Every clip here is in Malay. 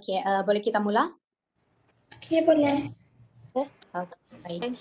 Okey, boleh kita mula? Okey, boleh. Baik.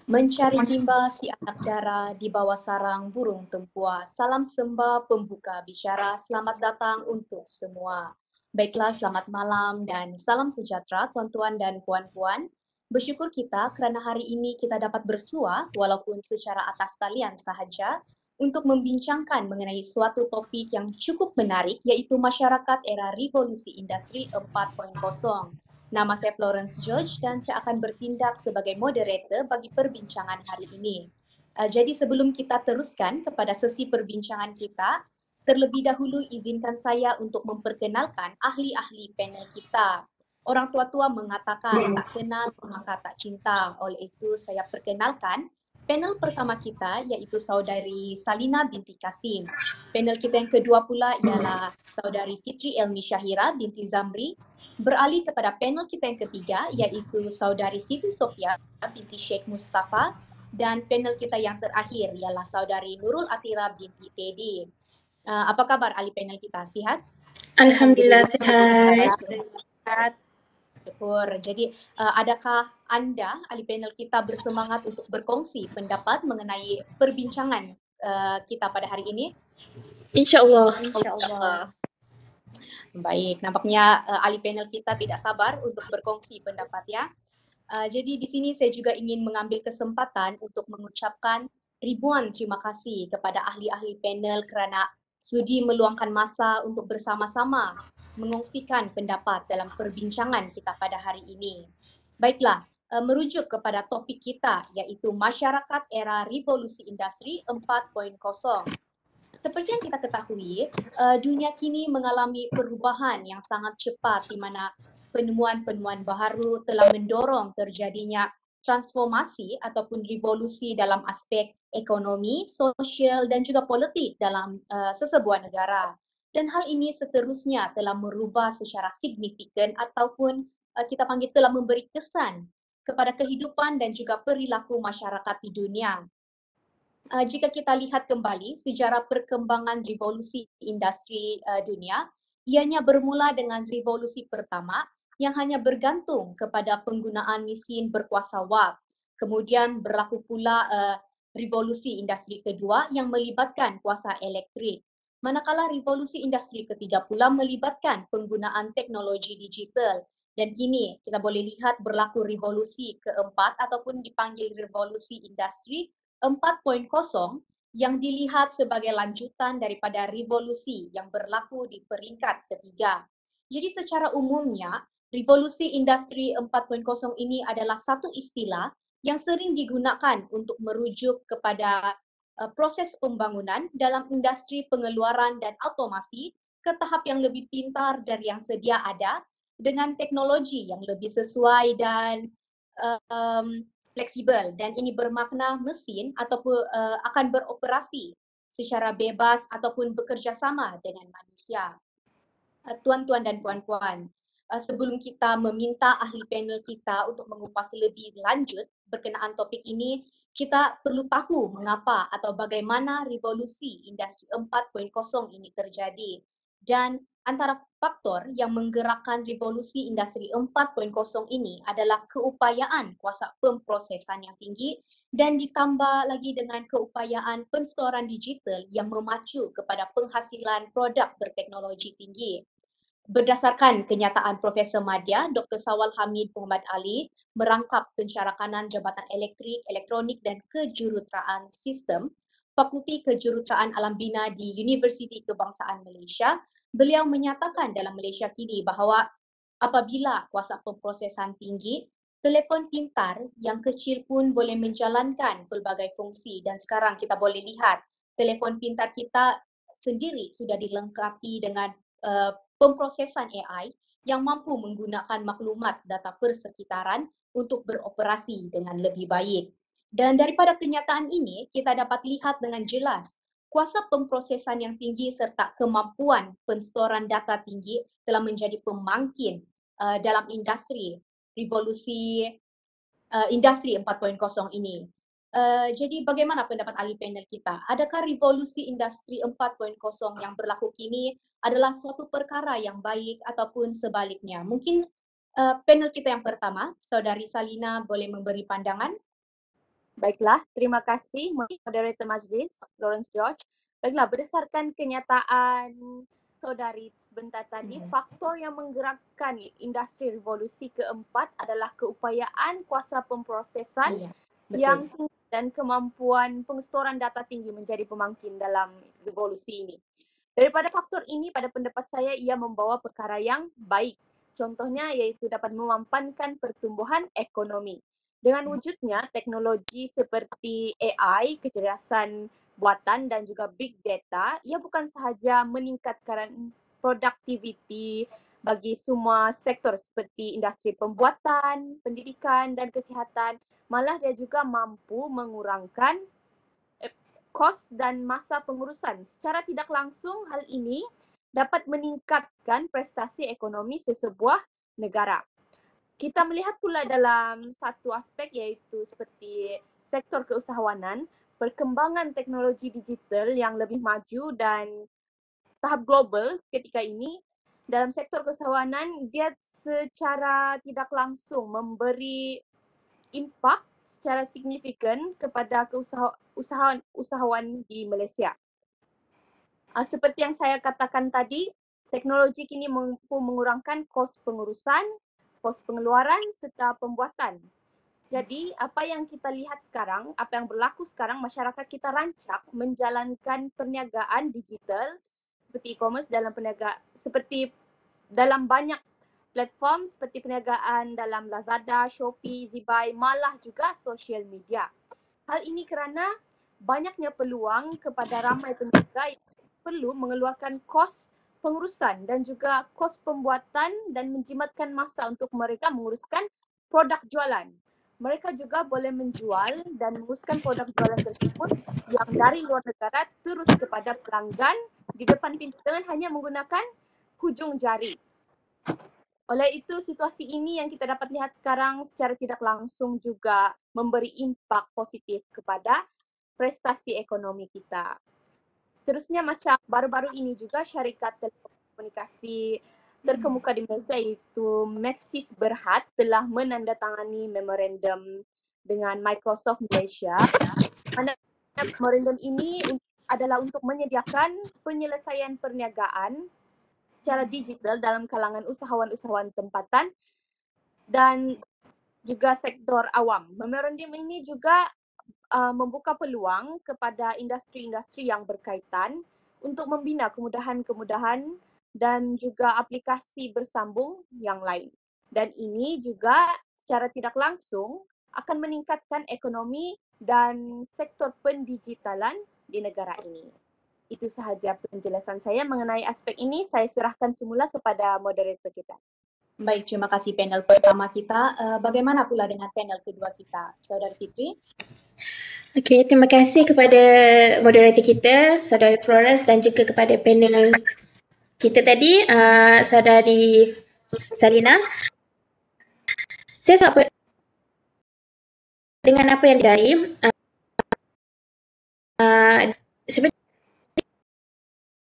Mencari timba si anak dara di bawah sarang burung tempua. Salam sembah pembuka bicara. Selamat datang untuk semua. Baiklah, selamat malam dan salam sejahtera tuan-tuan dan puan-puan. Bersyukur kita kerana hari ini kita dapat bersua walaupun secara atas talian sahaja untuk membincangkan mengenai suatu topik yang cukup menarik iaitu masyarakat era revolusi industri 4.0. Nama saya Florence George dan saya akan bertindak sebagai moderator bagi perbincangan hari ini. Jadi sebelum kita teruskan kepada sesi perbincangan kita, terlebih dahulu izinkan saya untuk memperkenalkan ahli-ahli panel kita. Orang tua-tua mengatakan tak kenal maka tak cinta. Oleh itu saya perkenalkan panel pertama kita iaitu saudari Salina binti Kasim. Panel kita yang kedua pula ialah saudari Fitri Elmi Syahira binti Zamri. Beralih kepada panel kita yang ketiga iaitu saudari Siti Sofia binti Sheikh Mustafa dan panel kita yang terakhir ialah saudari Nurul Atira binti Teddy. Apa kabar ahli panel kita? Sihat? Alhamdulillah sihat. Syukur. Jadi adakah anda ahli panel kita bersemangat untuk berkongsi pendapat mengenai perbincangan kita pada hari ini? InsyaAllah. InsyaAllah. Baik, nampaknya ahli panel kita tidak sabar untuk berkongsi pendapat ya. Jadi di sini saya juga ingin mengambil kesempatan untuk mengucapkan ribuan terima kasih kepada ahli-ahli panel kerana sudi meluangkan masa untuk bersama-sama mengongsikan pendapat dalam perbincangan kita pada hari ini. Baiklah, merujuk kepada topik kita iaitu masyarakat era revolusi industri 4.0. Seperti yang kita ketahui, dunia kini mengalami perubahan yang sangat cepat di mana penemuan-penemuan baharu telah mendorong terjadinya transformasi ataupun revolusi dalam aspek ekonomi, sosial dan juga politik dalam sesebuah negara. Dan hal ini seterusnya telah merubah secara signifikan ataupun kita panggil telah memberi kesan kepada kehidupan dan juga perilaku masyarakat di dunia. Jika kita lihat kembali sejarah perkembangan revolusi industri dunia, ianya bermula dengan revolusi pertama yang hanya bergantung kepada penggunaan mesin berkuasa wap. Kemudian berlaku pula revolusi industri kedua yang melibatkan kuasa elektrik. Manakala revolusi industri ketiga pula melibatkan penggunaan teknologi digital. Dan kini kita boleh lihat berlaku revolusi keempat ataupun dipanggil revolusi industri 4.0 yang dilihat sebagai lanjutan daripada revolusi yang berlaku di peringkat ketiga. Jadi secara umumnya, revolusi industri 4.0 ini adalah satu istilah yang sering digunakan untuk merujuk kepada proses pembangunan dalam industri pengeluaran dan automasi ke tahap yang lebih pintar dari yang sedia ada dengan teknologi yang lebih sesuai dan fleksibel, dan ini bermakna mesin ataupun akan beroperasi secara bebas ataupun bekerja sama dengan manusia. Tuan-tuan dan puan-puan, sebelum kita meminta ahli panel kita untuk mengupas lebih lanjut berkenaan topik ini, kita perlu tahu mengapa atau bagaimana revolusi industri 4.0 ini terjadi. Dan antara faktor yang menggerakkan revolusi industri 4.0 ini adalah keupayaan kuasa pemprosesan yang tinggi dan ditambah lagi dengan keupayaan penstoran digital yang memacu kepada penghasilan produk berteknologi tinggi. Berdasarkan kenyataan Profesor Madya, Dr. Sawal Hamid Muhammad Ali merangkap pencarakanan Jabatan Elektrik, Elektronik dan Kejuruteraan Sistem, Fakulti Kejuruteraan Alam Bina di Universiti Kebangsaan Malaysia, beliau menyatakan dalam Malaysia kini bahawa apabila kuasa pemprosesan tinggi, telefon pintar yang kecil pun boleh menjalankan pelbagai fungsi dan sekarang kita boleh lihat telefon pintar kita sendiri sudah dilengkapi dengan pemprosesan AI yang mampu menggunakan maklumat data persekitaran untuk beroperasi dengan lebih baik. Dan daripada kenyataan ini, kita dapat lihat dengan jelas kuasa pemprosesan yang tinggi serta kemampuan penstoran data tinggi telah menjadi pemangkin dalam industri revolusi industri 4.0 ini. Jadi bagaimana pendapat ahli panel kita? Adakah revolusi industri 4.0 yang berlaku kini adalah suatu perkara yang baik ataupun sebaliknya. Mungkin panel kita yang pertama, Saudari Salina boleh memberi pandangan. Baiklah, terima kasih moderator majlis, Lawrence George. Baiklah, berdasarkan kenyataan saudari sebentar tadi, faktor yang menggerakkan industri revolusi keempat adalah keupayaan kuasa pemprosesan yang tinggi dan kemampuan pengestoran data tinggi menjadi pemangkin dalam revolusi ini. Daripada faktor ini, pada pendapat saya, ia membawa perkara yang baik. Contohnya iaitu dapat memampankan pertumbuhan ekonomi. Dengan wujudnya teknologi seperti AI, kecerdasan buatan dan juga big data, ia bukan sahaja meningkatkan produktiviti bagi semua sektor seperti industri pembuatan, pendidikan dan kesihatan, malah dia juga mampu mengurangkan kos dan masa pengurusan. Secara tidak langsung, hal ini dapat meningkatkan prestasi ekonomi sesebuah negara. Kita melihat pula dalam satu aspek iaitu seperti sektor keusahawanan, perkembangan teknologi digital yang lebih maju dan tahap global ketika ini dalam sektor keusahawanan, dia secara tidak langsung memberi impak secara signifikan kepada usahawan di Malaysia. Seperti yang saya katakan tadi, teknologi kini mampu mengurangkan kos pengurusan, kos pengeluaran serta pembuatan. Jadi apa yang kita lihat sekarang, apa yang berlaku sekarang, masyarakat kita rancak menjalankan perniagaan digital seperti e-commerce seperti dalam banyak platform seperti perniagaan dalam Lazada, Shopee, Zibai, malah juga social media. Hal ini kerana banyaknya peluang kepada ramai peniaga yang perlu mengeluarkan kos pengurusan dan juga kos pembuatan dan menjimatkan masa untuk mereka menguruskan produk jualan. Mereka juga boleh menjual dan menguruskan produk jualan tersebut yang dari luar negara terus kepada pelanggan di depan pintu dengan hanya menggunakan hujung jari. Oleh itu, situasi ini yang kita dapat lihat sekarang secara tidak langsung juga memberi impak positif kepada prestasi ekonomi kita. Seterusnya macam baru-baru ini juga syarikat telekomunikasi terkemuka di Malaysia iaitu Maxis Berhad telah menandatangani memorandum dengan Microsoft Malaysia. Memorandum ini adalah untuk menyediakan penyelesaian perniagaan secara digital dalam kalangan usahawan-usahawan tempatan dan juga sektor awam. Memorandum ini juga membuka peluang kepada industri-industri yang berkaitan untuk membina kemudahan-kemudahan dan juga aplikasi bersambung yang lain. Dan ini juga secara tidak langsung akan meningkatkan ekonomi dan sektor pendigitalan di negara ini. Itu sahaja penjelasan saya mengenai aspek ini. Saya serahkan semula kepada moderator kita. Baik, terima kasih panel pertama kita. Bagaimana pula dengan panel kedua kita, Saudari Fitri? Okey, terima kasih kepada moderator kita, Saudari Flores, dan juga kepada panel kita tadi, Saudari Salina. Saya sangat dengan apa yang dari seperti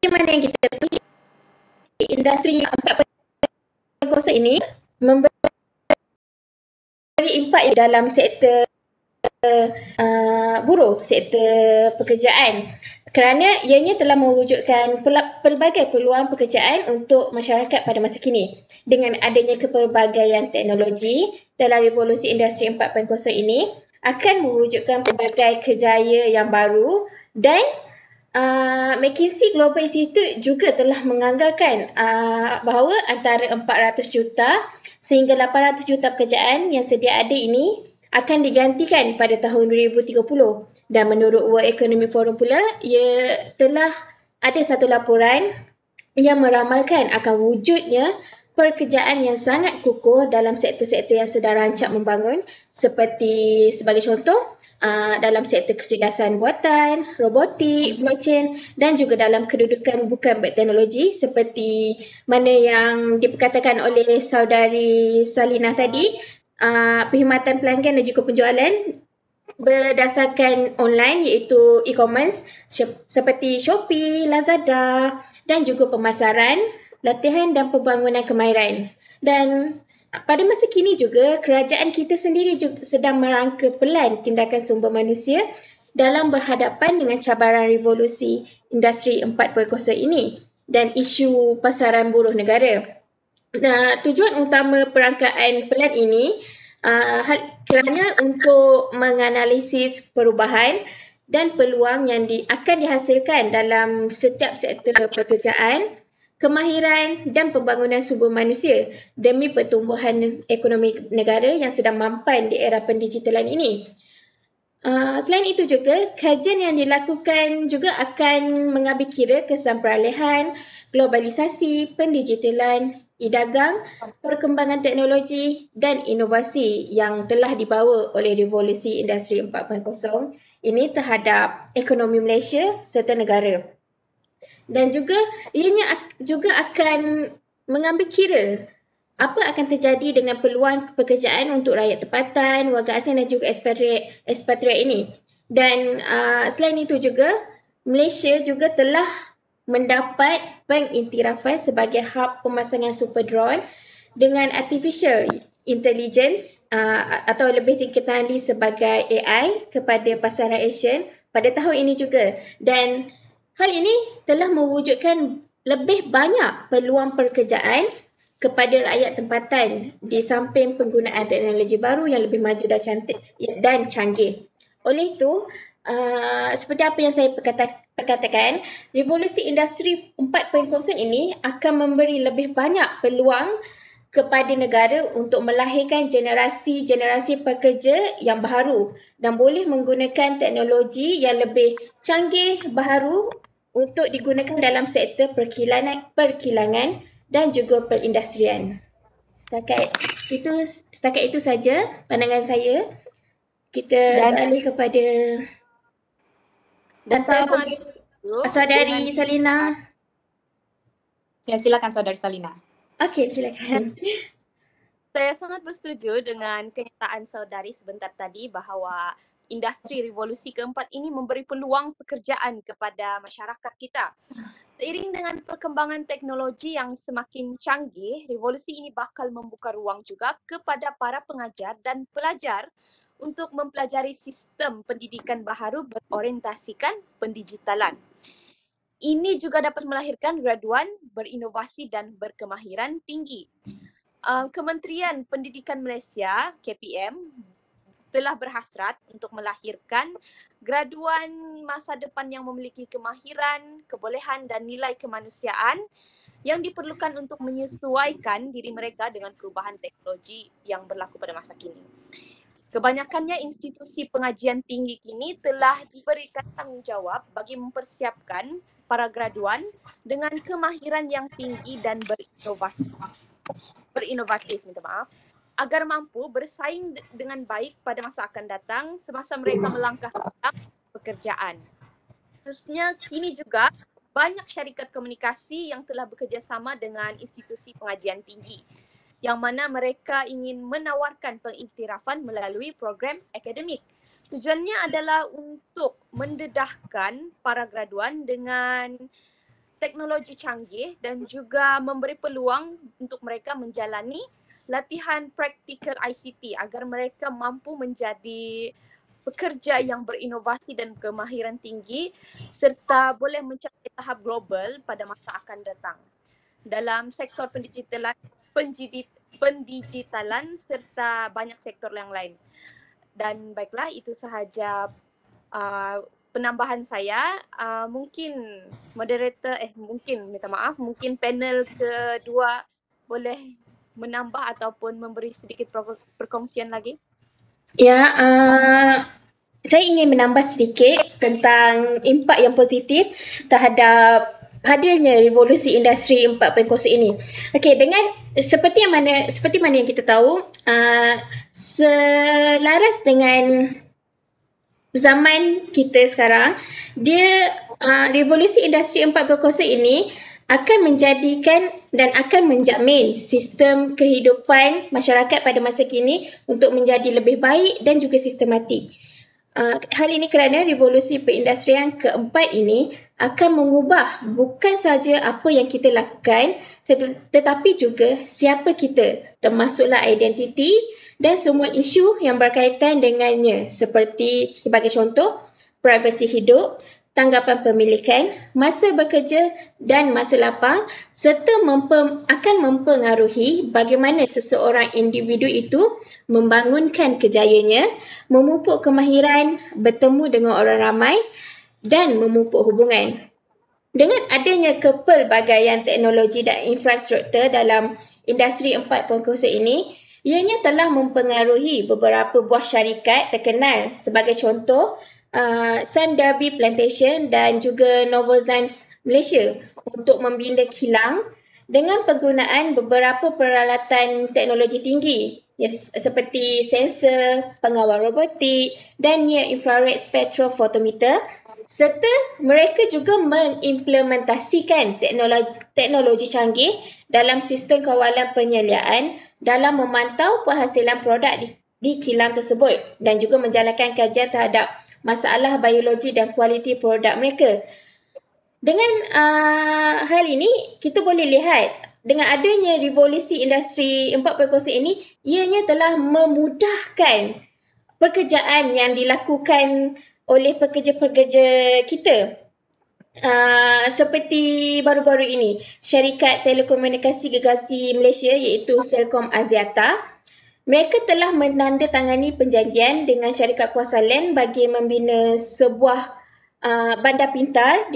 mana yang kita pilih, industri 4.0 ini memberi impak dalam sektor buruh, sektor pekerjaan, kerana ianya telah mewujudkan pelbagai peluang pekerjaan untuk masyarakat pada masa kini. Dengan adanya kepelbagaian teknologi dalam revolusi industri 4.0 ini akan mewujudkan pelbagai kerjaya yang baru dan McKinsey Global Institute juga telah menganggarkan bahawa antara 400 juta sehingga 800 juta pekerjaan yang sedia ada ini akan digantikan pada tahun 2030. Dan menurut World Economic Forum pula, ia telah ada satu laporan yang meramalkan akan wujudnya pekerjaan yang sangat kukuh dalam sektor-sektor yang sedang rancak membangun, seperti sebagai contoh dalam sektor kecerdasan buatan, robotik, blockchain dan juga dalam kedudukan bukan berteknologi seperti mana yang diperkatakan oleh Saudari Salina tadi, perkhidmatan pelanggan dan juga penjualan berdasarkan online iaitu e-commerce seperti Shopee, Lazada dan juga pemasaran, latihan dan pembangunan kemahiran. Dan pada masa kini juga kerajaan kita sendiri juga sedang merangka pelan tindakan sumber manusia dalam berhadapan dengan cabaran revolusi industri 4.0 ini dan isu pasaran buruh negara. Tujuan utama perangkaan pelan ini kerana untuk menganalisis perubahan dan peluang yang akan dihasilkan dalam setiap sektor pekerjaan, kemahiran dan pembangunan sumber manusia demi pertumbuhan ekonomi negara yang sedang mampan di era pendigitalan ini. Selain itu juga, kajian yang dilakukan juga akan mengambil kira kesan peralihan, globalisasi, pendigitalan, e-dagang, perkembangan teknologi dan inovasi yang telah dibawa oleh revolusi industri 4.0 ini terhadap ekonomi Malaysia serta negara. Dan juga ianya juga akan mengambil kira apa akan terjadi dengan peluang pekerjaan untuk rakyat tempatan, warga asing dan juga ekspatriat ini. Dan selain itu juga, Malaysia juga telah mendapat pengiktirafan sebagai hub pemasangan super drone dengan artificial intelligence atau lebih dikenali sebagai AI kepada pasaran Asian pada tahun ini juga. Dan hal ini telah mewujudkan lebih banyak peluang pekerjaan kepada rakyat tempatan di samping penggunaan teknologi baru yang lebih maju dan canggih. Oleh itu, seperti apa yang saya perkatakan, revolusi industri 4.0 ini akan memberi lebih banyak peluang kepada negara untuk melahirkan generasi-generasi pekerja yang baharu dan boleh menggunakan teknologi yang lebih canggih baharu untuk digunakan dalam sektor perkilangan dan juga perindustrian. Setakat itu saja pandangan saya. Kita beralih kepada Saudari Salina. Ya, silakan Saudari Salina. Okey, silakan. Saya sangat bersetuju dengan kenyataan saudari sebentar tadi bahawa industri revolusi keempat ini memberi peluang pekerjaan kepada masyarakat kita. Seiring dengan perkembangan teknologi yang semakin canggih, revolusi ini bakal membuka ruang juga kepada para pengajar dan pelajar untuk mempelajari sistem pendidikan baharu berorientasikan pendigitalan. Ini juga dapat melahirkan graduan berinovasi dan berkemahiran tinggi. Kementerian Pendidikan Malaysia, KPM, telah berhasrat untuk melahirkan graduan masa depan yang memiliki kemahiran, kebolehan dan nilai kemanusiaan yang diperlukan untuk menyesuaikan diri mereka dengan perubahan teknologi yang berlaku pada masa kini. Kebanyakannya institusi pengajian tinggi kini telah diberikan tanggungjawab bagi mempersiapkan para graduan dengan kemahiran yang tinggi dan berinovatif, agar mampu bersaing dengan baik pada masa akan datang semasa mereka melangkah ke dalam pekerjaan. Khususnya kini juga banyak syarikat komunikasi yang telah bekerjasama dengan institusi pengajian tinggi yang mana mereka ingin menawarkan pengiktirafan melalui program akademik. Tujuannya adalah untuk mendedahkan para graduan dengan teknologi canggih dan juga memberi peluang untuk mereka menjalani latihan praktikal ICT agar mereka mampu menjadi pekerja yang berinovasi dan kemahiran tinggi serta boleh mencapai tahap global pada masa akan datang dalam sektor pendigitalan serta banyak sektor yang lain. Dan baiklah, itu sahaja penambahan saya. Mungkin mungkin panel kedua boleh menambah ataupun memberi sedikit perkongsian lagi. Ya, saya ingin menambah sedikit tentang impak yang positif terhadap hadirnya revolusi industri 4.0 ini. Okey, dengan seperti mana yang kita tahu, selaras dengan zaman kita sekarang, revolusi industri 4.0 ini akan menjadikan dan akan menjamin sistem kehidupan masyarakat pada masa kini untuk menjadi lebih baik dan juga sistematik. Hal ini kerana revolusi perindustrian keempat ini akan mengubah bukan saja apa yang kita lakukan tetapi juga siapa kita, termasuklah identiti dan semua isu yang berkaitan dengannya seperti sebagai contoh privasi hidup, tanggapan pemilikan, masa bekerja dan masa lapang serta akan mempengaruhi bagaimana seseorang individu itu membangunkan kejayanya, memupuk kemahiran, bertemu dengan orang ramai dan memupuk hubungan. Dengan adanya kepelbagaian teknologi dan infrastruktur dalam industri 4.0 ini, ianya telah mempengaruhi beberapa buah syarikat terkenal sebagai contoh Sime Darby Plantation dan juga Novozymes Malaysia untuk membina kilang dengan penggunaan beberapa peralatan teknologi tinggi seperti sensor, pengawal robotik dan near infrared spectrophotometer serta mereka juga mengimplementasikan teknologi canggih dalam sistem kawalan penyediaan dalam memantau penghasilan produk di kilang tersebut dan juga menjalankan kajian terhadap masalah biologi dan kualiti produk mereka. Dengan hal ini, kita boleh lihat dengan adanya revolusi industri 4.0 ini, ianya telah memudahkan pekerjaan yang dilakukan oleh pekerja-pekerja kita. Seperti baru-baru ini, syarikat telekomunikasi gergasi Malaysia iaitu Celcom Axiata, mereka telah menandatangani perjanjian dengan syarikat kuasa LAN bagi membina sebuah bandar pintar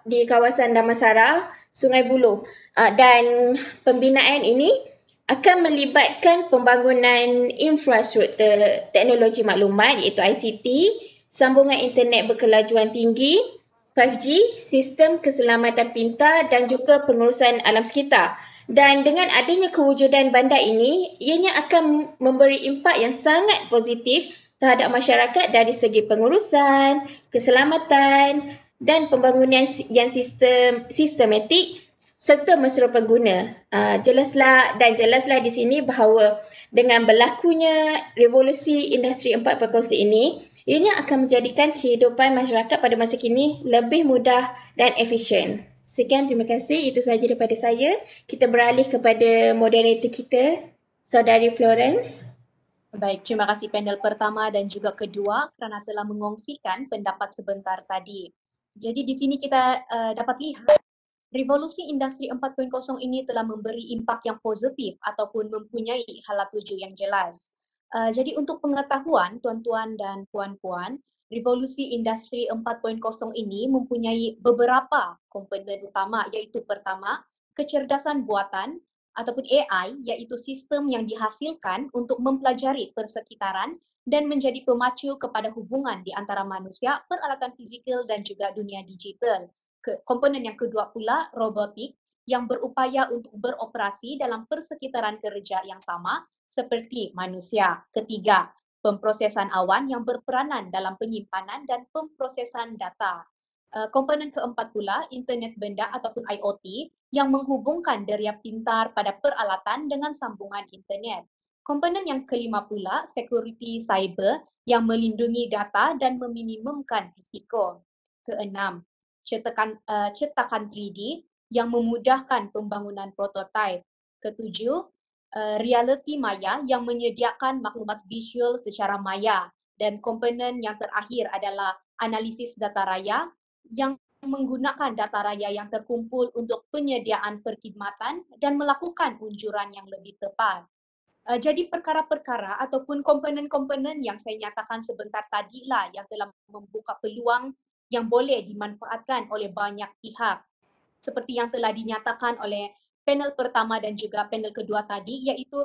di kawasan Damansara, Sungai Buloh. Dan pembinaan ini akan melibatkan pembangunan infrastruktur teknologi maklumat iaitu ICT, sambungan internet berkelajuan tinggi, 5G, sistem keselamatan pintar dan juga pengurusan alam sekitar. Dan dengan adanya kewujudan bandar ini, ianya akan memberi impak yang sangat positif terhadap masyarakat dari segi pengurusan, keselamatan dan pembangunan yang sistematik serta mesra pengguna. Jelaslah di sini bahawa dengan berlakunya revolusi industri 4.0 ini, ianya akan menjadikan kehidupan masyarakat pada masa kini lebih mudah dan efisien. Sekian, terima kasih. Itu sahaja daripada saya. Kita beralih kepada moderator kita, Saudari Florence. Baik, terima kasih panel pertama dan juga kedua kerana telah mengongsikan pendapat sebentar tadi. Jadi di sini kita dapat lihat revolusi industri 4.0 ini telah memberi impak yang positif ataupun mempunyai hala tuju yang jelas. Jadi untuk pengetahuan tuan-tuan dan puan-puan, revolusi industri 4.0 ini mempunyai beberapa komponen utama iaitu pertama, kecerdasan buatan ataupun AI iaitu sistem yang dihasilkan untuk mempelajari persekitaran dan menjadi pemacu kepada hubungan di antara manusia, peralatan fizikal dan juga dunia digital. Komponen yang kedua pula, robotik yang berupaya untuk beroperasi dalam persekitaran kerja yang sama seperti manusia. Ketiga, pemprosesan awan yang berperanan dalam penyimpanan dan pemprosesan data. Komponen keempat pula, internet benda ataupun IoT yang menghubungkan deria pintar pada peralatan dengan sambungan internet. Komponen yang kelima pula, security cyber yang melindungi data dan meminimumkan risiko. Keenam, cetakan 3D yang memudahkan pembangunan prototipe. Ketujuh, reality maya yang menyediakan maklumat visual secara maya. Dan komponen yang terakhir adalah analisis data raya yang menggunakan data raya yang terkumpul untuk penyediaan perkhidmatan dan melakukan unjuran yang lebih tepat. Jadi perkara-perkara ataupun komponen-komponen yang saya nyatakan sebentar tadi lah yang telah membuka peluang yang boleh dimanfaatkan oleh banyak pihak. Seperti yang telah dinyatakan oleh panel pertama dan juga panel kedua tadi, iaitu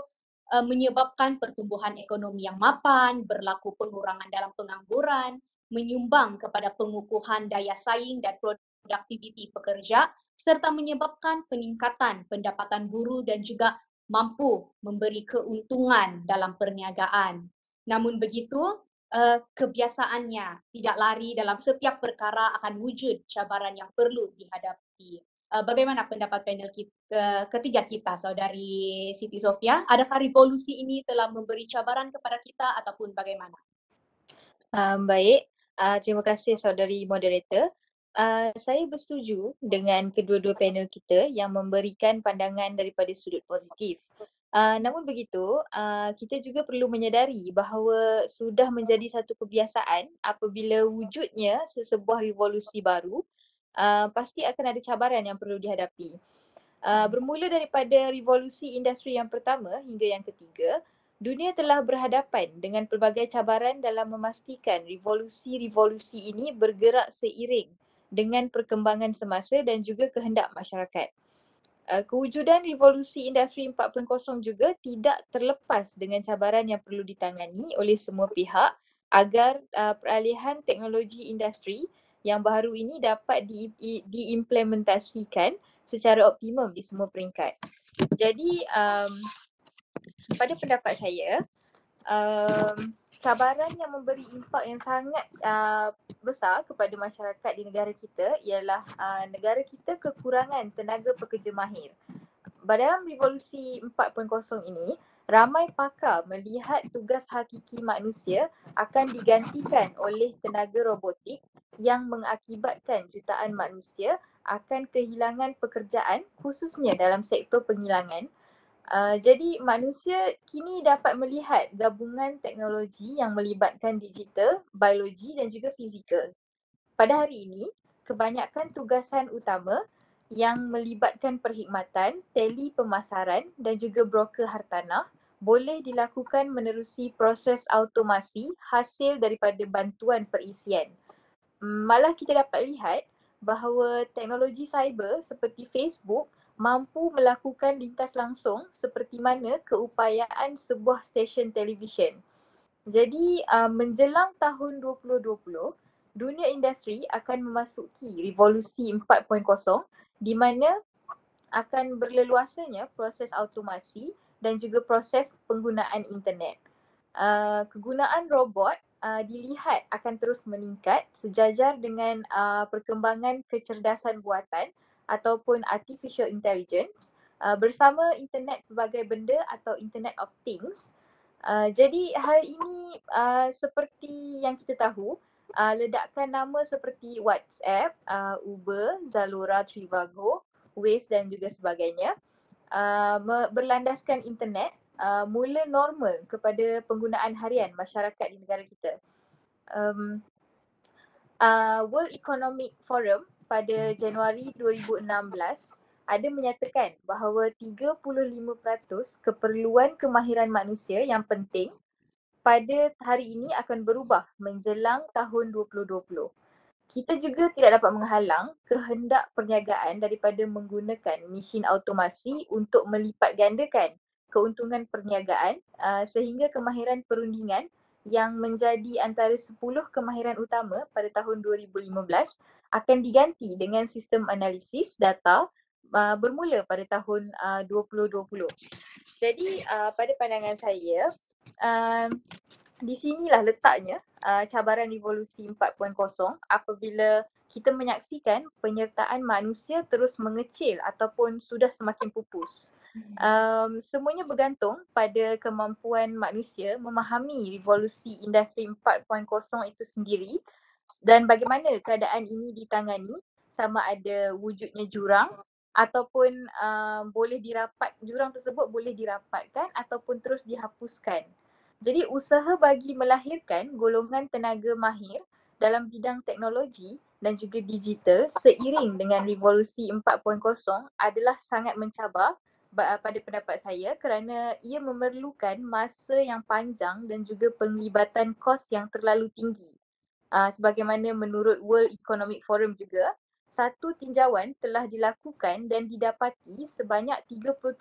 menyebabkan pertumbuhan ekonomi yang mapan, berlaku pengurangan dalam pengangguran, menyumbang kepada pengukuhan daya saing dan produktiviti pekerja, serta menyebabkan peningkatan pendapatan buruh dan juga mampu memberi keuntungan dalam perniagaan. Namun begitu, kebiasaannya tidak lari dalam setiap perkara akan wujud cabaran yang perlu dihadapi. Bagaimana pendapat panel ketiga kita, Saudari Siti Sofia? Adakah revolusi ini telah memberi cabaran kepada kita ataupun bagaimana? Baik, terima kasih saudari moderator. Saya bersetuju dengan kedua-dua panel kita yang memberikan pandangan daripada sudut positif. Namun begitu, kita juga perlu menyedari bahawa sudah menjadi satu kebiasaan apabila wujudnya sesebuah revolusi baru, pasti akan ada cabaran yang perlu dihadapi. Bermula daripada revolusi industri yang pertama hingga yang ketiga, dunia telah berhadapan dengan pelbagai cabaran dalam memastikan revolusi-revolusi ini bergerak seiring dengan perkembangan semasa dan juga kehendak masyarakat. Kewujudan revolusi industri 4.0 juga tidak terlepas dengan cabaran yang perlu ditangani oleh semua pihak agar peralihan teknologi industri yang baru ini dapat diimplementasikan secara optimum di semua peringkat. Jadi pada pendapat saya, cabaran yang memberi impak yang sangat besar kepada masyarakat di negara kita ialah negara kita kekurangan tenaga pekerja mahir. Dalam revolusi 4.0 ini, ramai pakar melihat tugas hakiki manusia akan digantikan oleh tenaga robotik yang mengakibatkan jutaan manusia akan kehilangan pekerjaan khususnya dalam sektor pengilangan. Jadi manusia kini dapat melihat gabungan teknologi yang melibatkan digital, biologi dan juga fizikal. Pada hari ini, kebanyakan tugasan utama yang melibatkan perkhidmatan, tele pemasaran dan juga broker hartanah boleh dilakukan menerusi proses automasi hasil daripada bantuan perisian. Malah kita dapat lihat bahawa teknologi cyber seperti Facebook mampu melakukan lintas langsung seperti mana keupayaan sebuah stesen televisyen. Jadi menjelang tahun 2020, dunia industri akan memasuki revolusi 4.0 di mana akan berleluasanya proses automasi dan juga proses penggunaan internet. Kegunaan robot dilihat akan terus meningkat sejajar dengan perkembangan kecerdasan buatan ataupun artificial intelligence bersama internet pelbagai benda atau Internet of Things. Jadi hal ini seperti yang kita tahu, ledakan nama seperti WhatsApp, Uber, Zalora, Trivago, Waze dan juga sebagainya berlandaskan internet mula normal kepada penggunaan harian masyarakat di negara kita. World Economic Forum pada Januari 2016 ada menyatakan bahawa 35% keperluan kemahiran manusia yang penting pada hari ini akan berubah menjelang tahun 2020. Kita juga tidak dapat menghalang kehendak perniagaan daripada menggunakan mesin automasi untuk melipat gandakan keuntungan perniagaan sehingga kemahiran perundingan yang menjadi antara 10 kemahiran utama pada tahun 2015 akan diganti dengan sistem analisis data bermula pada tahun 2020. Jadi pada pandangan saya, di sinilah letaknya cabaran revolusi 4.0 apabila kita menyaksikan penyertaan manusia terus mengecil ataupun sudah semakin pupus. Semuanya bergantung pada kemampuan manusia memahami revolusi industri 4.0 itu sendiri dan bagaimana keadaan ini ditangani, sama ada wujudnya jurang ataupun jurang tersebut boleh dirapatkan ataupun terus dihapuskan. Jadi usaha bagi melahirkan golongan tenaga mahir dalam bidang teknologi dan juga digital seiring dengan revolusi 4.0 adalah sangat mencabar pada pendapat saya kerana ia memerlukan masa yang panjang dan juga penglibatan kos yang terlalu tinggi. Sebagaimana menurut World Economic Forum juga, satu tinjauan telah dilakukan dan didapati sebanyak 37%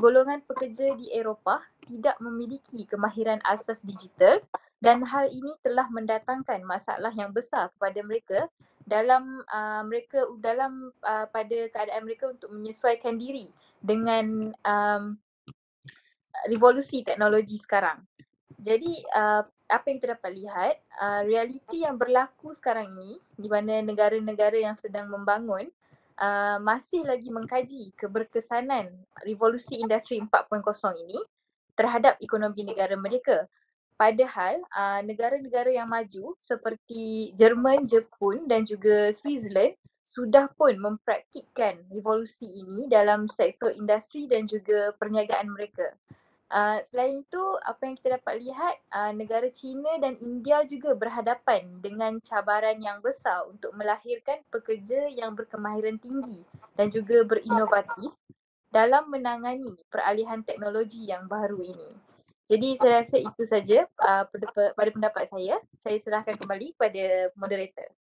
golongan pekerja di Eropah tidak memiliki kemahiran asas digital dan hal ini telah mendatangkan masalah yang besar kepada mereka pada keadaan mereka untuk menyesuaikan diri dengan revolusi teknologi sekarang. Jadi apa yang kita dapat lihat, realiti yang berlaku sekarang ini di mana negara-negara yang sedang membangun masih lagi mengkaji keberkesanan revolusi industri 4.0 ini terhadap ekonomi negara mereka. Padahal negara-negara yang maju seperti Jerman, Jepun dan juga Switzerland sudah pun mempraktikkan revolusi ini dalam sektor industri dan juga perniagaan mereka. Selain itu, apa yang kita dapat lihat, negara China dan India juga berhadapan dengan cabaran yang besar untuk melahirkan pekerja yang berkemahiran tinggi dan juga berinovatif dalam menangani peralihan teknologi yang baru ini. Jadi saya rasa itu saja pada pendapat saya. Saya serahkan kembali kepada moderator.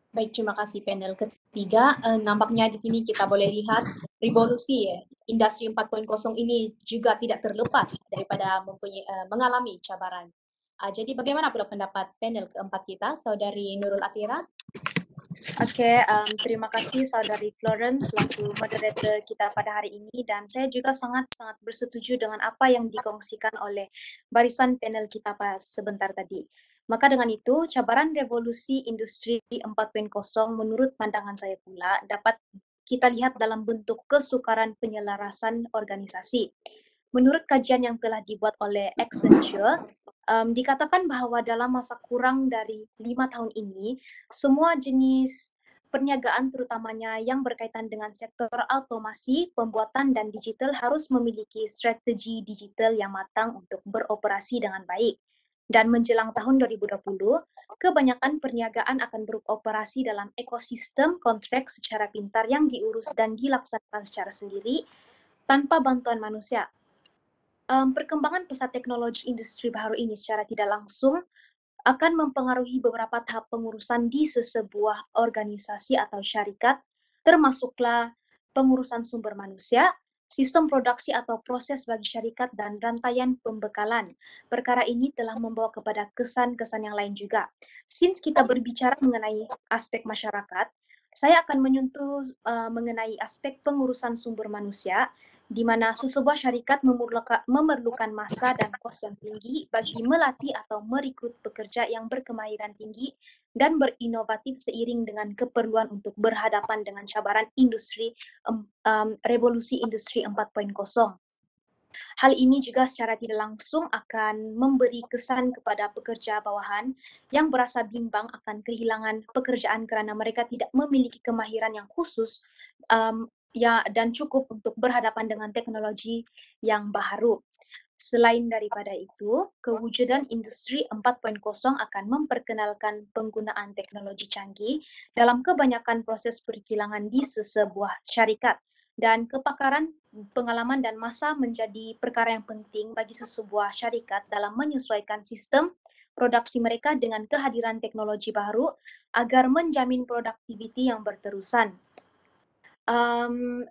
Baik, terima kasih panel ketiga. Nampaknya di sini kita boleh lihat revolusi industri 4.0 ini juga tidak terlepas daripada mengalami cabaran. Jadi bagaimana pula pendapat panel keempat kita, Saudari Nurul Atira? Okey, terima kasih Saudari Florence selaku moderator kita pada hari ini, dan saya juga sangat-sangat bersetuju dengan apa yang dikongsikan oleh barisan panel kita sebentar tadi. Maka dengan itu, cabaran revolusi industri 4.0 menurut pandangan saya pula dapat kita lihat dalam bentuk kesukaran penyelarasan organisasi. Menurut kajian yang telah dibuat oleh Accenture, dikatakan bahawa dalam masa kurang dari 5 tahun ini, semua jenis perniagaan terutamanya yang berkaitan dengan sektor automasi, pembuatan dan digital harus memiliki strategi digital yang matang untuk beroperasi dengan baik. Dan menjelang tahun 2020, kebanyakan perniagaan akan beroperasi dalam ekosistem kontrak secara pintar yang diurus dan dilaksanakan secara sendiri tanpa bantuan manusia. Perkembangan pesat teknologi industri baru ini secara tidak langsung akan mempengaruhi beberapa tahap pengurusan di sesebuah organisasi atau syarikat, termasuklah pengurusan sumber manusia, sistem produksi atau proses bagi syarikat, dan rantaian pembekalan. Perkara ini telah membawa kepada kesan-kesan yang lain juga. Since kita berbicara mengenai aspek masyarakat, saya akan menyentuh mengenai aspek pengurusan sumber manusia, di mana sesebuah syarikat memerlukan masa dan kos yang tinggi bagi melatih atau merekrut pekerja yang berkemahiran tinggi dan berinovatif seiring dengan keperluan untuk berhadapan dengan cabaran industri revolusi industri 4.0. Hal ini juga secara tidak langsung akan memberi kesan kepada pekerja bawahan yang berasa bimbang akan kehilangan pekerjaan kerana mereka tidak memiliki kemahiran yang khusus dan cukup untuk berhadapan dengan teknologi yang baru. Selain daripada itu, kewujudan industri 4.0 akan memperkenalkan penggunaan teknologi canggih dalam kebanyakan proses perkilangan di sesebuah syarikat, dan kepakaran, pengalaman dan masa menjadi perkara yang penting bagi sesebuah syarikat dalam menyesuaikan sistem produksi mereka dengan kehadiran teknologi baru agar menjamin produktiviti yang berterusan.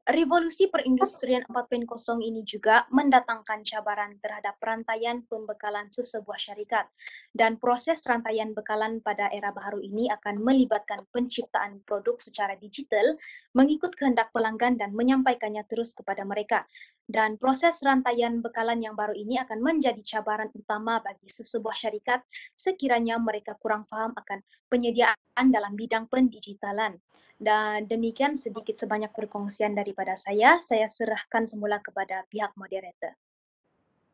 Revolusi perindustrian 4.0 ini juga mendatangkan cabaran terhadap rantaian pembekalan sesebuah syarikat, dan proses rantaian bekalan pada era baru ini akan melibatkan penciptaan produk secara digital mengikut kehendak pelanggan dan menyampaikannya terus kepada mereka. Dan proses rantaian bekalan yang baru ini akan menjadi cabaran utama bagi sesebuah syarikat sekiranya mereka kurang faham akan penyediaan dalam bidang pendigitalan. Dan demikian sedikit sebanyak perkongsian daripada saya. Saya serahkan semula kepada pihak moderator.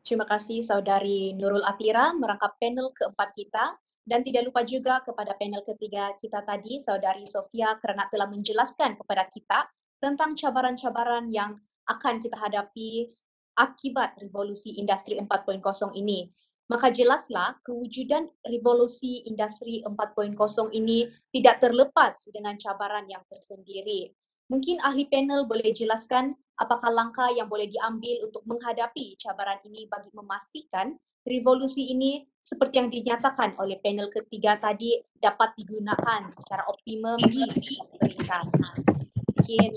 Terima kasih Saudari Nurul Atira merangkap panel keempat kita, dan tidak lupa juga kepada panel ketiga kita tadi, Saudari Sofia, kerana telah menjelaskan kepada kita tentang cabaran-cabaran yang akan kita hadapi akibat revolusi industri 4.0 ini. Maka jelaslah kewujudan revolusi industri 4.0 ini tidak terlepas dengan cabaran yang tersendiri. Mungkin ahli panel boleh jelaskan apakah langkah yang boleh diambil untuk menghadapi cabaran ini bagi memastikan revolusi ini seperti yang dinyatakan oleh panel ketiga tadi dapat digunakan secara optimum di pemerintah. Mungkin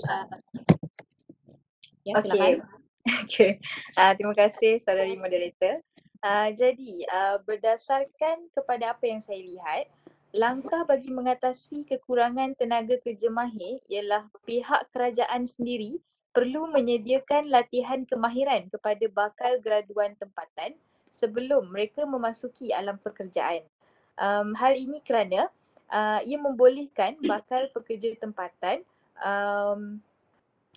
ya silakan. Okey. Terima kasih saudari moderator. Jadi berdasarkan kepada apa yang saya lihat, langkah bagi mengatasi kekurangan tenaga kerja mahir ialah pihak kerajaan sendiri perlu menyediakan latihan kemahiran kepada bakal graduan tempatan sebelum mereka memasuki alam pekerjaan. Hal ini kerana ia membolehkan bakal pekerja tempatan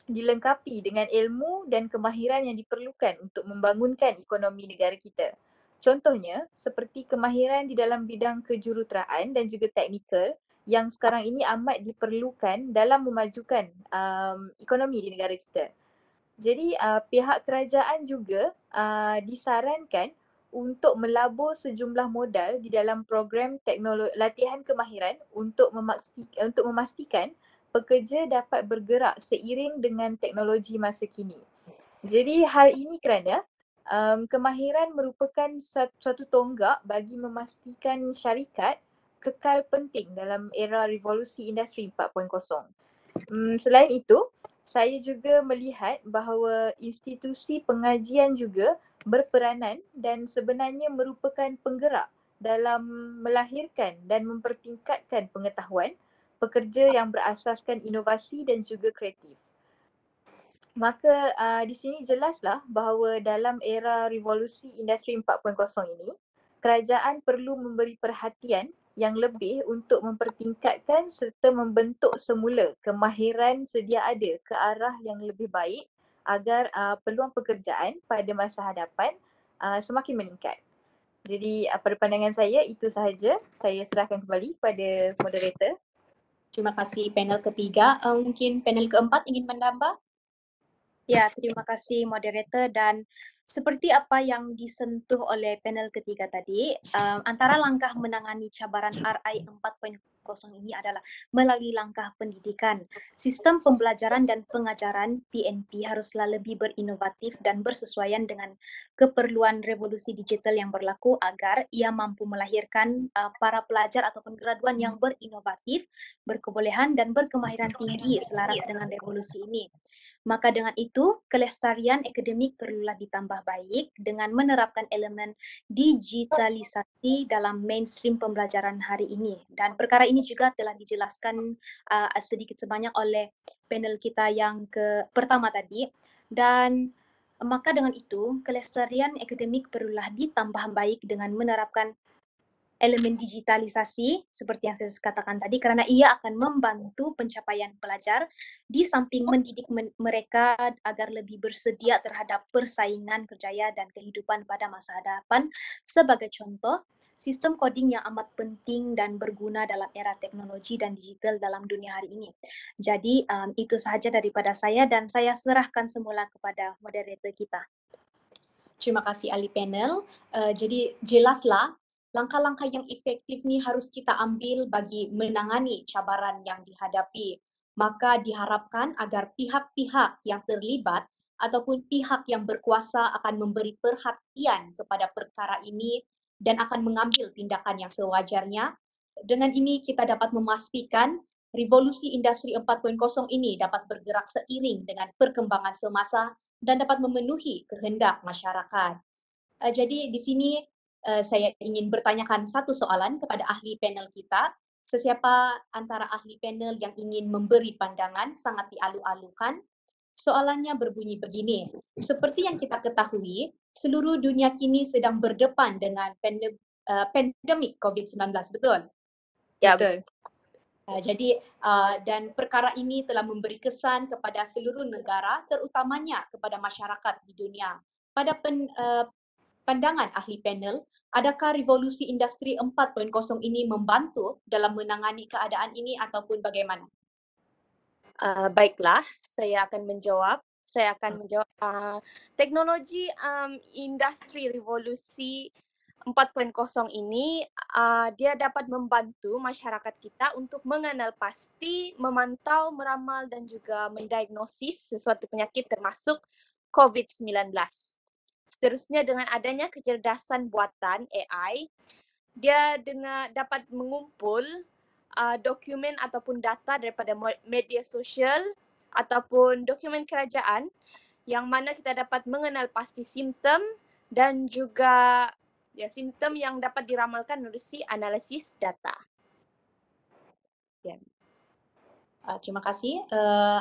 dilengkapi dengan ilmu dan kemahiran yang diperlukan untuk membangunkan ekonomi negara kita. Contohnya seperti kemahiran di dalam bidang kejuruteraan dan juga teknikal yang sekarang ini amat diperlukan dalam memajukan ekonomi di negara kita. Jadi pihak kerajaan juga disarankan untuk melabur sejumlah modal di dalam program latihan kemahiran untuk memastikan pekerja dapat bergerak seiring dengan teknologi masa kini. Jadi hal ini kerana kemahiran merupakan suatu tonggak bagi memastikan syarikat kekal penting dalam era revolusi industri 4.0. Selain itu, saya juga melihat bahawa institusi pengajian juga berperanan dan sebenarnya merupakan penggerak dalam melahirkan dan mempertingkatkan pengetahuan pekerja yang berasaskan inovasi dan juga kreatif. Maka di sini jelaslah bahawa dalam era revolusi industri 4.0 ini, kerajaan perlu memberi perhatian yang lebih untuk mempertingkatkan serta membentuk semula kemahiran sedia ada ke arah yang lebih baik agar peluang pekerjaan pada masa hadapan semakin meningkat. Jadi pada pandangan saya itu sahaja. Saya serahkan kembali pada moderator. Terima kasih panel ketiga. Mungkin panel keempat ingin menambah? Ya, terima kasih moderator, dan seperti apa yang disentuh oleh panel ketiga tadi, antara langkah menangani cabaran RI 4.0 ini adalah melalui langkah pendidikan. Sistem pembelajaran dan pengajaran PNP haruslah lebih berinovatif dan bersesuaian dengan keperluan revolusi digital yang berlaku agar ia mampu melahirkan para pelajar ataupun graduan yang berinovatif, berkebolehan dan berkemahiran tinggi selaras dengan revolusi ini. Maka dengan itu, kelestarian akademik perlulah ditambah baik dengan menerapkan elemen digitalisasi dalam mainstream pembelajaran hari ini. Dan perkara ini juga telah dijelaskan sedikit sebanyak oleh panel kita yang pertama tadi. Dan maka dengan itu, kelestarian akademik perlulah ditambah baik dengan menerapkan elemen digitalisasi seperti yang saya katakan tadi, kerana ia akan membantu pencapaian pelajar di samping mendidik mereka agar lebih bersedia terhadap persaingan kerjaya dan kehidupan pada masa hadapan. Sebagai contoh, sistem coding yang amat penting dan berguna dalam era teknologi dan digital dalam dunia hari ini. Jadi itu sahaja daripada saya dan saya serahkan semula kepada moderator kita. Terima kasih ahli panel. Jadi jelaslah langkah-langkah yang efektif ni harus kita ambil bagi menangani cabaran yang dihadapi. Maka diharapkan agar pihak-pihak yang terlibat ataupun pihak yang berkuasa akan memberi perhatian kepada perkara ini dan akan mengambil tindakan yang sewajarnya. Dengan ini kita dapat memastikan revolusi industri 4.0 ini dapat bergerak seiring dengan perkembangan semasa dan dapat memenuhi kehendak masyarakat. Jadi di sini saya ingin bertanyakan satu soalan kepada ahli panel kita. Sesiapa antara ahli panel yang ingin memberi pandangan sangat dialu-alukan. Soalannya berbunyi begini. Seperti yang kita ketahui, seluruh dunia kini sedang berdepan dengan pandemik COVID-19, betul? Ya, betul. Jadi dan perkara ini telah memberi kesan kepada seluruh negara, terutamanya kepada masyarakat di dunia. Pada pandangan ahli panel, adakah revolusi industri 4.0 ini membantu dalam menangani keadaan ini ataupun bagaimana? Baiklah, saya akan menjawab. Teknologi industri revolusi 4.0 ini dia dapat membantu masyarakat kita untuk mengenal pasti, memantau, meramal dan juga mendiagnosis sesuatu penyakit termasuk COVID-19. Seterusnya dengan adanya kecerdasan buatan AI, dia dapat mengumpul dokumen ataupun data daripada media sosial ataupun dokumen kerajaan yang mana kita dapat mengenal pasti simptom dan juga simptom yang dapat diramalkan melalui analisis data. Terima kasih.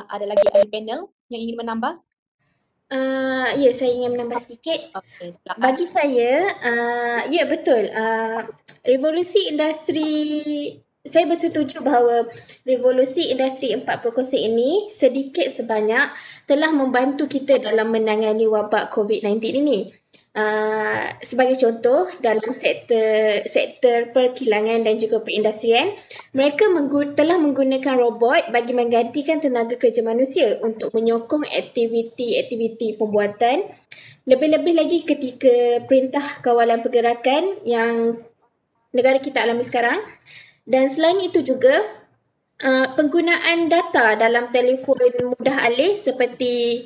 Ada lagi ahli panel yang ingin menambah? Ya, saya ingin menambah sedikit. Okay, bagi saya, ya betul. Revolusi industri, saya bersetuju bahawa revolusi industri 4.0 ini sedikit sebanyak telah membantu kita dalam menangani wabak COVID-19 ini. Sebagai contoh, dalam sektor perkilangan dan juga perindustrian, mereka telah menggunakan robot bagi menggantikan tenaga kerja manusia untuk menyokong aktiviti-aktiviti pembuatan. Lebih-lebih lagi ketika perintah kawalan pergerakan yang negara kita alami sekarang. Dan selain itu juga, penggunaan data dalam telefon mudah alih seperti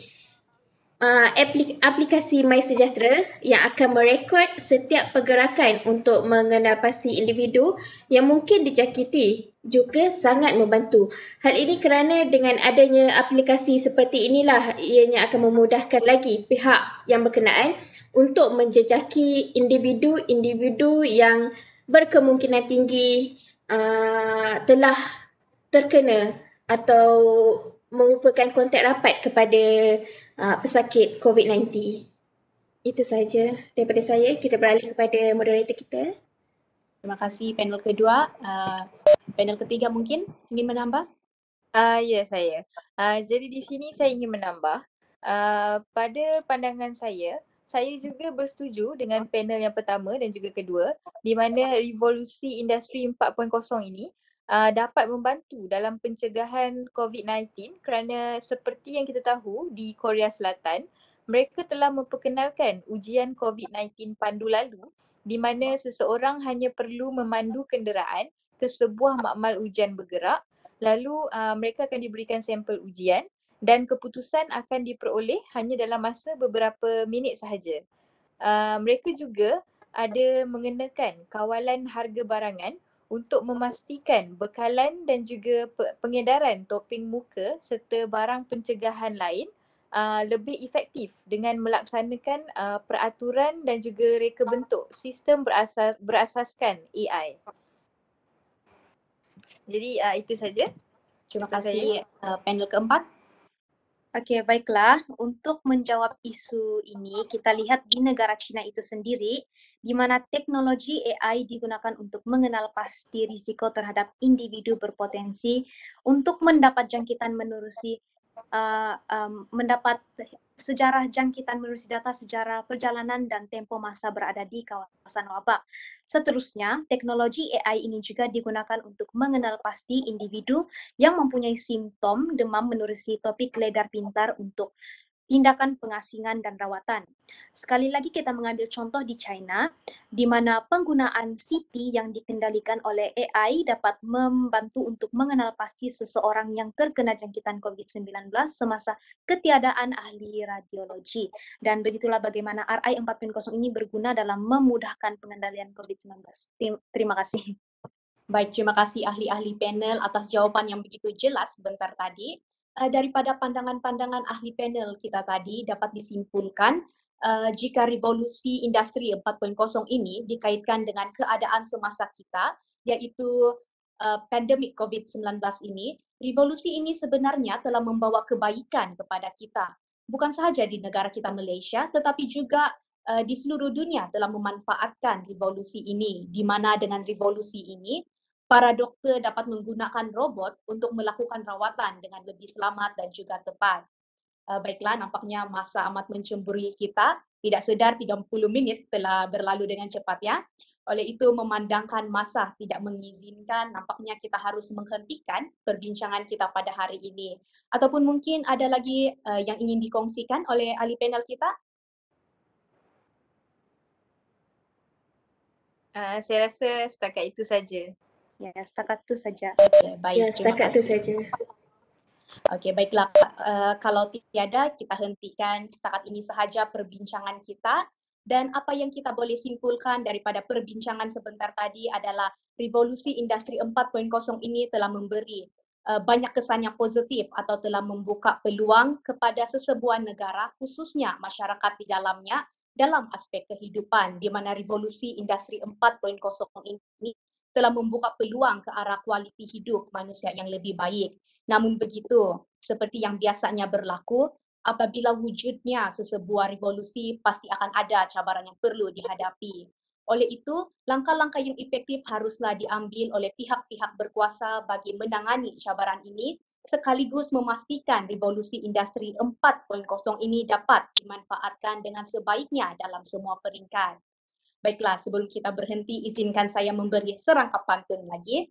aplikasi MySejahtera yang akan merekod setiap pergerakan untuk mengenal pasti individu yang mungkin dijangkiti juga sangat membantu. Hal ini kerana dengan adanya aplikasi seperti inilah ianya akan memudahkan lagi pihak yang berkenaan untuk menjejaki individu-individu yang berkemungkinan tinggi telah terkena atau merupakan kontak rapat kepada pesakit COVID-19. Itu sahaja daripada saya. Kita beralih kepada moderator kita. Terima kasih panel kedua. Panel ketiga mungkin ingin menambah? Ya, saya. Jadi di sini saya ingin menambah. Pada pandangan saya juga bersetuju dengan panel yang pertama dan juga kedua, di mana revolusi industri 4.0 ini dapat membantu dalam pencegahan COVID-19 kerana seperti yang kita tahu di Korea Selatan, mereka telah memperkenalkan ujian COVID-19 pandu lalu di mana seseorang hanya perlu memandu kenderaan ke sebuah makmal ujian bergerak, lalu mereka akan diberikan sampel ujian dan keputusan akan diperoleh hanya dalam masa beberapa minit sahaja. Mereka juga ada mengenakan kawalan harga barangan untuk memastikan bekalan dan juga pengedaran topeng muka serta barang pencegahan lain lebih efektif dengan melaksanakan peraturan dan juga reka bentuk sistem berasaskan AI. Jadi itu saja. Terima kasih panel keempat. Okey, baiklah. Untuk menjawab isu ini, kita lihat di negara China itu sendiri, di mana teknologi AI digunakan untuk mengenal pasti risiko terhadap individu berpotensi untuk mendapat jangkitan menerusi mendapat sejarah jangkitan menerusi data sejarah perjalanan dan tempo masa berada di kawasan wabak. Seterusnya, teknologi AI ini juga digunakan untuk mengenal pasti individu yang mempunyai simptom demam menerusi topik ledar pintar untuk tindakan pengasingan dan rawatan. Sekali lagi kita mengambil contoh di China, di mana penggunaan CT yang dikendalikan oleh AI dapat membantu untuk mengenal pasti seseorang yang terkena jangkitan COVID-19 semasa ketiadaan ahli radiologi. Dan begitulah bagaimana RI 4.0 ini berguna dalam memudahkan pengendalian COVID-19. Terima kasih. Baik, terima kasih ahli-ahli panel atas jawaban yang begitu jelas sebentar tadi. Daripada pandangan-pandangan ahli panel kita tadi dapat disimpulkan jika revolusi industri 4.0 ini dikaitkan dengan keadaan semasa kita, iaitu pandemik COVID-19 ini, revolusi ini sebenarnya telah membawa kebaikan kepada kita. Bukan sahaja di negara kita Malaysia, tetapi juga di seluruh dunia telah memanfaatkan revolusi ini, di mana dengan revolusi ini, para doktor dapat menggunakan robot untuk melakukan rawatan dengan lebih selamat dan juga tepat. Baiklah, nampaknya masa amat mencemburi kita. Tidak sedar 30 minit telah berlalu dengan cepat ya. Oleh itu memandangkan masa tidak mengizinkan, nampaknya kita harus menghentikan perbincangan kita pada hari ini. Ataupun mungkin ada lagi yang ingin dikongsikan oleh ahli panel kita? Saya rasa setakat itu saja. Ya, setakat itu saja. Okay, baik. Ya, setakat itu saja. Okey, baiklah. Kalau tiada, kita hentikan setakat ini sahaja perbincangan kita. Dan apa yang kita boleh simpulkan daripada perbincangan sebentar tadi adalah revolusi industri 4.0 ini telah memberi banyak kesan yang positif atau telah membuka peluang kepada sesebuah negara, khususnya masyarakat di dalamnya, dalam aspek kehidupan, di mana revolusi industri 4.0 ini telah membuka peluang ke arah kualiti hidup manusia yang lebih baik. Namun begitu, seperti yang biasanya berlaku, apabila wujudnya sesebuah revolusi, pasti akan ada cabaran yang perlu dihadapi. Oleh itu, langkah-langkah yang efektif haruslah diambil oleh pihak-pihak berkuasa bagi menangani cabaran ini sekaligus memastikan revolusi industri 4.0 ini dapat dimanfaatkan dengan sebaiknya dalam semua peringkat. Baiklah, sebelum kita berhenti, izinkan saya memberi serangkap pantun lagi.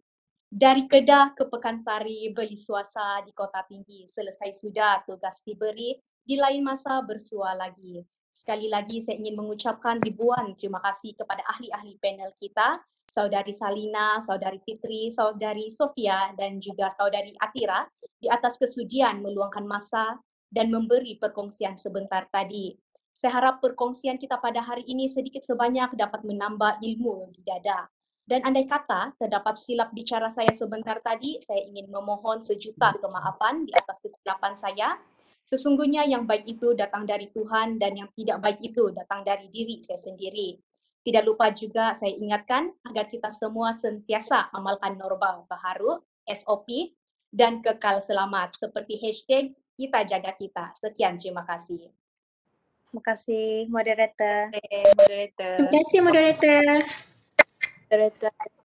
Dari Kedah ke Pekansari, beli suasa di Kota Tinggi. Selesai sudah tugas diberi, di lain masa bersua lagi. Sekali lagi saya ingin mengucapkan ribuan terima kasih kepada ahli-ahli panel kita, Saudari Salina, Saudari Fitri, Saudari Sofia, dan juga Saudari Atira di atas kesudian meluangkan masa dan memberi perkongsian sebentar tadi. Saya harap perkongsian kita pada hari ini sedikit sebanyak dapat menambah ilmu di dada. Dan andai kata terdapat silap bicara saya sebentar tadi, saya ingin memohon sejuta kemaafan di atas kesilapan saya. Sesungguhnya yang baik itu datang dari Tuhan dan yang tidak baik itu datang dari diri saya sendiri. Tidak lupa juga saya ingatkan agar kita semua sentiasa amalkan norma baharu, SOP, dan kekal selamat seperti hashtag kita jaga kita. Sekian, terima kasih. Terima kasih, moderator. Moderator. Terima kasih moderator. Moderator.